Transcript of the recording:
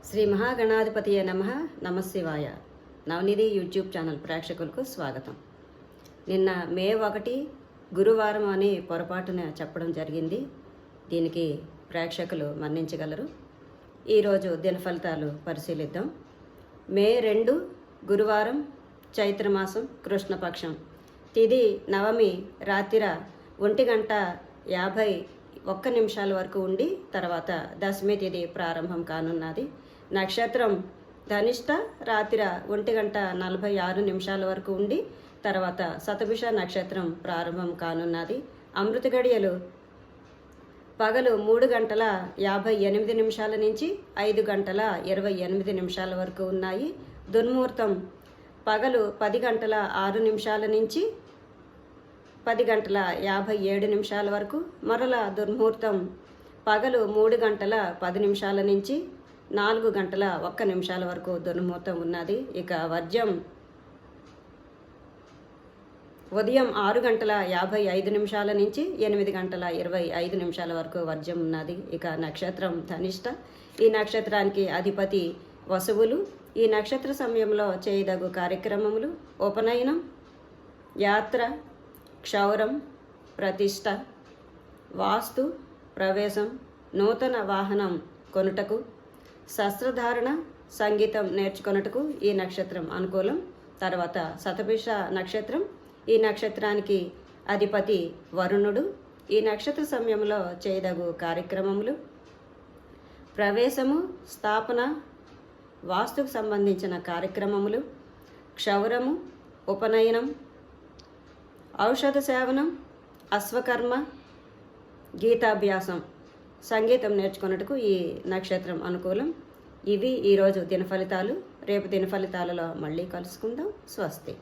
శ్రీ మహాగణాధిపతియే నమః. నమశివాయ. నవనిధి YouTube channel ప్రేక్షకులకు స్వాగతం. నిన్న మే 1 గురువారం అని పొరపాటున చెప్పడం జరిగింది. దీనికి ప్రేక్షకులు మన్నించగలరు. ఈరోజు దిన ఫలితాలు పరిశీలిద్దాం. మే 2 గురువారం, చైత్రమాసం, కృష్ణపక్షం, తిథి నవమి, రాత్రి 1:51 వరకు ఉండి తర్వాత దశమి తిథి ప్రారంభం కానున్నది. నక్షత్రం ధనిష్ట రాత్రి 1:46 వరకు ఉండి తర్వాత శతభిష నక్షత్రం ప్రారంభం కానున్నది. అమృత గడియలు పగలు 3:58 నుంచి 5:28 వరకు ఉన్నాయి. దుర్ముహూర్తం పగలు 10:06 నుంచి 10:57 వరకు. మరలా దుర్ముహూర్తం పగలు 3:10 నుంచి 4:01 వరకు దుర్ముహూర్తం ఉన్నది. ఇక వర్జ్యం ఉదయం 6:55 నుంచి 8:25 వరకు వర్జ్యం ఉన్నది. ఇక నక్షత్రం ధనిష్ట. ఈ నక్షత్రానికి అధిపతి వసువులు. ఈ నక్షత్ర సమయంలో చేయదగు కార్యక్రమములు: ఉపనయనం, యాత్ర, క్షౌరం, ప్రతిష్ట, వాస్తు, ప్రవేశం, నూతన వాహనం కొనుటకు, శస్త్రధారణ, సంగీతం నేర్చుకొనుటకు ఈ నక్షత్రం అనుకూలం. తర్వాత శతభిష నక్షత్రం. ఈ నక్షత్రానికి అధిపతి వరుణుడు. ఈ నక్షత్ర సమయంలో చేయదగు కార్యక్రమములు: ప్రవేశము, స్థాపన, వాస్తుకు సంబంధించిన కార్యక్రమములు, క్షౌరము, ఉపనయనం, ఔషధ సేవనం, అశ్వకర్మ, గీతాభ్యాసం, సంగీతం నేర్చుకున్నట్టుకు ఈ నక్షత్రం అనుకూలం. ఇవి ఈరోజు దిన ఫలితాలు. రేపు దిన ఫలితాలలో మళ్ళీ కలుసుకుందాం. స్వస్తి.